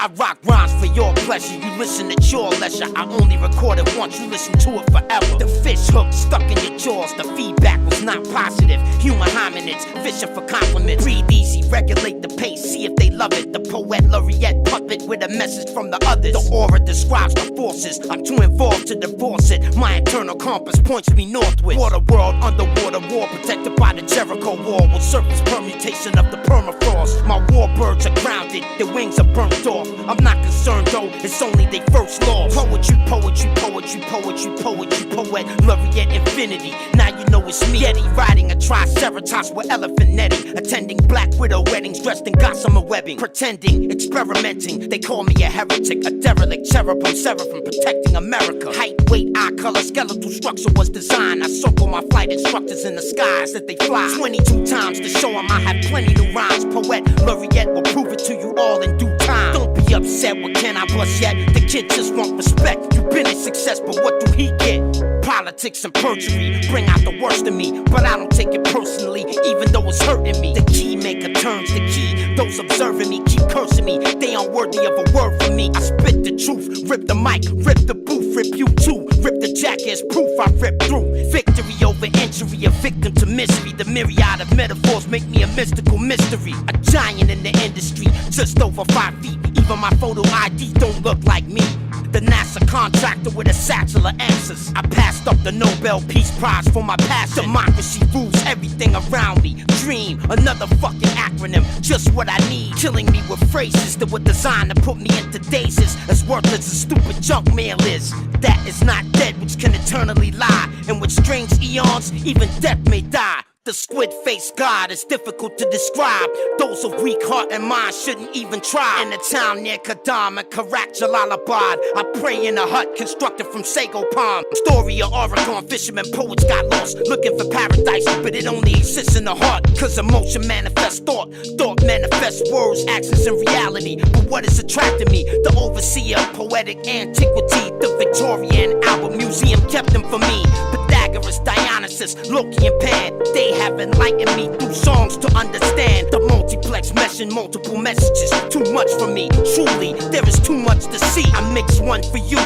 I rock rhymes for your pleasure. You listen at your leisure. I only record it once, you listen to it forever. The fish hook stuck in your jaws, the feedback was not positive. Human hominids, fishing for compliments. Breathe easy, regulate the pace, see if they love it. The poet laureate puppet with a message from the others. The aura describes the forces, I'm too involved to divorce it. My internal compass points me northward. Water world, underwater war, protected by the Jericho wall. With surface permutation of the permafrost. My warbirds are grounded, their wings are burnt off. I'm not concerned though, it's only their first law. Poetry, poetry, poetry, poetry, poetry, poet, laureate infinity. Now you know it's me. Yeti riding a triceratops with elephant netting. Attending black widow weddings dressed in gossamer webbing. Pretending, experimenting, they call me a heretic. A derelict cherubim, seraphim, protecting America. Height, weight, eye color, skeletal structure was designed. I circle my flight instructors in the skies that they fly 22 times to show them I have plenty new rhymes. Poet, laureate will prove it to you all in due time. Don't be upset with can I bust yet? The kid just want respect. You've been a success, but what do he get? Politics and perjury bring out the worst in me, but I don't take it personally, even though it's hurting me. The key maker turns the key. Those observing me keep cursing me. They unworthy of a word from me. I spit the truth, rip the mic, rip the booth, rip you too. Rip the jackass proof I rip through. Victory over injury, a victim to misery. The myriad of metaphors make me a mystical mystery. A giant in the industry, just over 5 feet. Even my photo ID don't look like me. The NASA contractor with a satchel of answers. I passed up the Nobel Peace Prize for my passion. Democracy rules everything around me. Dream, another fucking acronym, just what I need. Killing me with phrases that were designed to put me into dazes. As worthless as stupid junk mail is. That is not dead, which can eternally lie. And with strange eons, even death may die. The squid-faced god is difficult to describe. Those of weak heart and mind shouldn't even try. In a town near Kadam and Karak Jalalabad, I pray in a hut constructed from sago palm. Story of Oregon fishermen, poets got lost looking for paradise, but it only exists in the heart. Cause emotion manifests thought, thought manifests words, actions, and reality. But what is attracting me? The overseer of poetic antiquity. The Victorian Albert Museum kept them for me. Pythagoras, Dionysus, Loki, and Pan. They have enlightened me through songs to understand the multiplex meshing multiple messages. Too much for me, truly, there is too much to see. I mix one for you,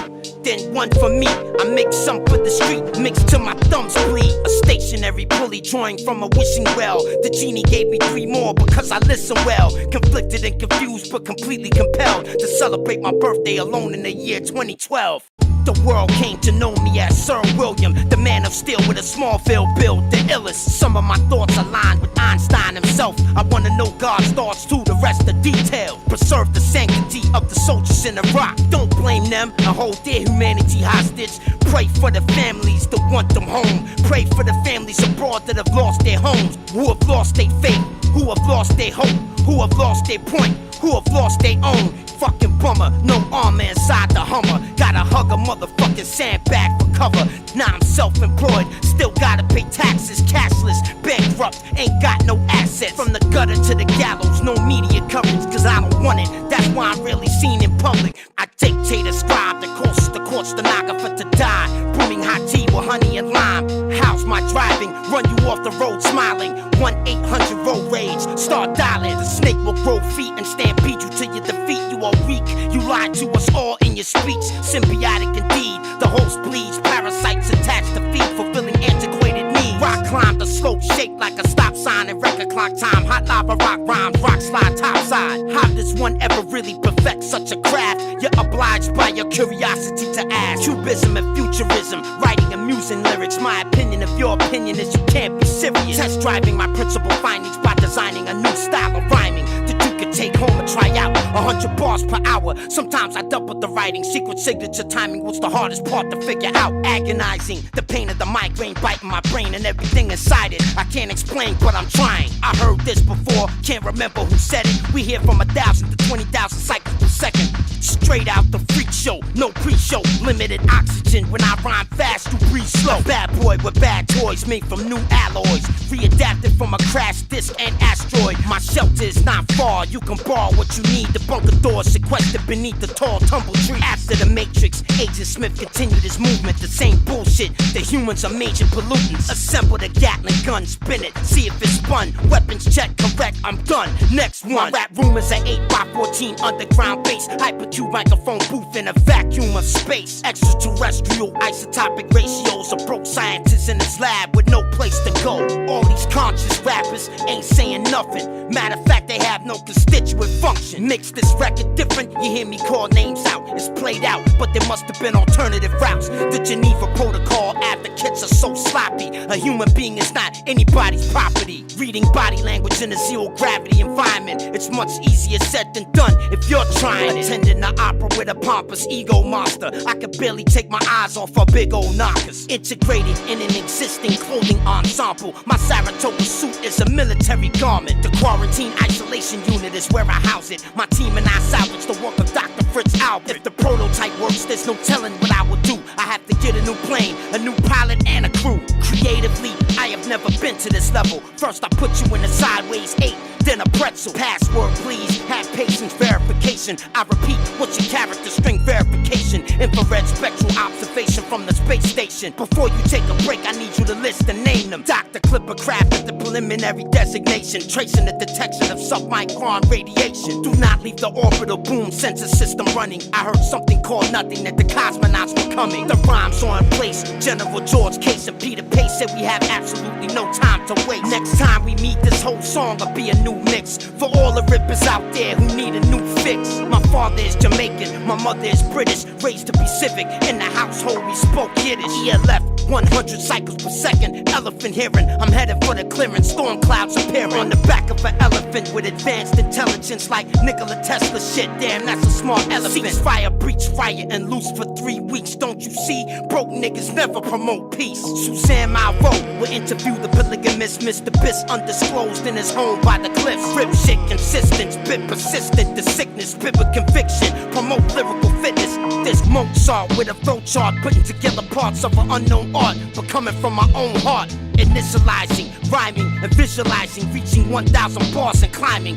then one for me. I make some for the street, mixed till my thumbs bleed. A stationary pulley drawing from a wishing well. The genie gave me 3 more because I listen well. Conflicted and confused, but completely compelled to celebrate my birthday alone in the year 2012. The world came to know me as Sir William, the man of steel with a Smallville build, the illest. Some of my thoughts aligned with Einstein himself. I wanna know God's thoughts too, the rest the detail. Preserve the sanctity of the soldiers in Iraq. Don't blame them and hold their humanity hostage. Pray for the families that want them home. Pray for the families abroad that have lost their homes, who have lost their faith, who have lost their hope, who have lost their point, who have lost their own. Fucking bummer, no armor inside the Hummer. Gotta hug a motherfucking sandbag for cover. Now I'm self-employed, still gotta pay taxes. Cashless, bankrupt, ain't got no assets. From the gutter to the gallows, no media coverage, cause I don't want it. That's why I'm rarely seen in public. I dictate a scribe that causes the court stenographer to die. Brewing hot tea with honey and lime. How's my driving? Run you off the road smiling. 1-800 road rage, start dialing. The snake will grow feet and stampede you till you defeat. You are weak, you lied to us all in your speech. Symbiotic indeed, the host bleeds. Parasites attached to feet, fulfilling antiquated needs. Rock climb the slope, shaped like a stop sign and record clock time. Hot lava rock rhymes, rock slide topside. How does one ever really perfect such a craft? You're obliged by your curiosity to ask. Cubism and futurism, writing amusing lyrics. My opinion of your opinion is you can't be serious. Test driving my principal findings by designing a new style of rhyming that you could take home and try out. 100 bars per hour, sometimes I double the writing. Secret signature timing was the hardest part to figure out. Agonizing, the pain of the migraine biting my brain and everything inside it. I can't explain, but I'm trying. I heard this before, can't remember who said it. We hear from 1,000 to 20,000 cycles per second. Straight out the freak show, no pre-show. Limited oxygen when I rhyme fast, you breathe slow. Bad boy with bad toys made from new alloys. Readapted from a crash disc and asteroid. My shelter is not far, you can borrow what you need. The bunker doors sequestered beneath the tall tumble tree. After the Matrix, Agent Smith continued his movement. The same bullshit, the humans are major pollutants. Assemble the Gatling gun, spin it, see if it's spun. Weapons check, correct, I'm done. Next one. Rap rumors at 8x14 underground base. Hypercube microphone booth in a vacuum of space. Extraterrestrial isotopic ratios. A broke scientist in his lab with no place to go. All these conscious rappers ain't saying nothing. Matter of fact, they have no constituent function. Mix this record different, you hear me call names out. It's played out, but there must have been alternative routes. The Geneva Protocol advocates are so sloppy. A human being is not anybody's property. Reading body language in a zero gravity environment, it's much easier said than done if you're trying. Attending the opera with a pompous ego monster. I could barely take my eyes off her big old knockers. Integrated in an existing clothing ensemble. My Saratoga suit is a military garment. The quarantine isolation unit is where I house it. My team and I salvage the work of Dr. Fritz Albert. If the prototype works, there's no telling what I will do. I have to get a new plane, a new pilot, and a crew. Creatively, I have never been to this level. First I put you in a sideways 8, then a pretzel. Password please, have patience, verification. I repeat, what's your character string verification? Infrared spectral observation from the space station. Before you take a break, I need you to list and name them. Dr. Clipper Craft at the preliminary designation, tracing the detection of submicron radiation. Do not leave the orbital boom sensor system running. I heard something called nothing, that the cosmonauts were coming. The rhymes are in place. General George Case and Peter Pace said we have absolutely no time to waste. Next time we meet, this whole song will be a new mix for all the rippers out there who need a new fix. My father is Jamaican, my mother is British, raised to be civic. In the household we spoke Yiddish. ELF 100 cycles per second, elephant hearing. I'm headed for the clearance, storm clouds appearing. On the back of an elephant with advanced intelligence like Nikola Tesla shit. Damn, that's a smart elephant. Ceasefire, breach, riot, and loose for 3 weeks. Don't you see? Broke niggas never promote peace. Suzanne Malvo will interview the polygamist Mr. Biss, undisclosed in his home by the cliffs. Rip shit consistent, spit persistent. The sickness, spit with conviction. Promote lyrical fitness. This Mozart with a flow chart, putting together parts of an unknown art, but coming from my own heart. Initializing, rhyming, and visualizing, reaching 1,000 bars and climbing,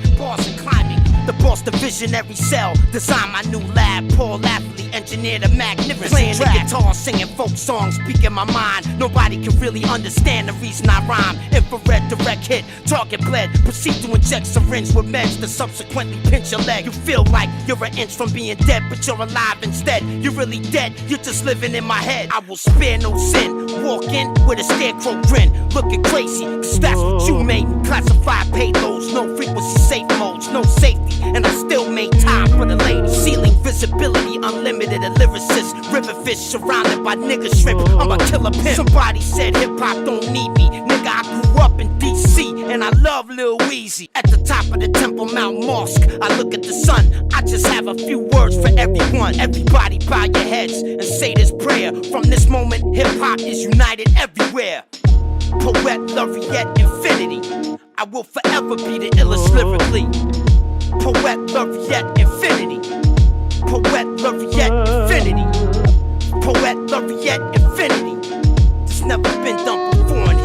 The boss, the visionary cell, design my new lab. Paul athlete, engineer the magnificent. Playing the guitar, singing folk songs, speaking my mind. Nobody can really understand the reason I rhyme. Infrared direct hit, target bled. Proceed to inject syringe with meds to subsequently pinch your leg. You feel like you're an inch from being dead, but you're alive instead. You're really dead, you're just living in my head. I will spare no sin, walk in with a scarecrow grin. Looking crazy, cause that's what you made. Classified payloads, no frequency safe modes, no safety, and I still make time for the ladies. Ceiling visibility, unlimited, a lyricist. River fish surrounded by nigga shrimp, I'm a killer pimp. Somebody said hip-hop don't need me. Nigga, I grew up in D.C. and I love Lil Weezy. At the top of the Temple Mount Mosque, I look at the sun. I just have a few words for everyone. Everybody bow your heads and say this prayer. From this moment, hip-hop is united everywhere. Poet laureate infinity, I will forever be the illest lyrically. Poet laureate infinity, poet laureate infinity, poet laureate infinity. It's never been done before in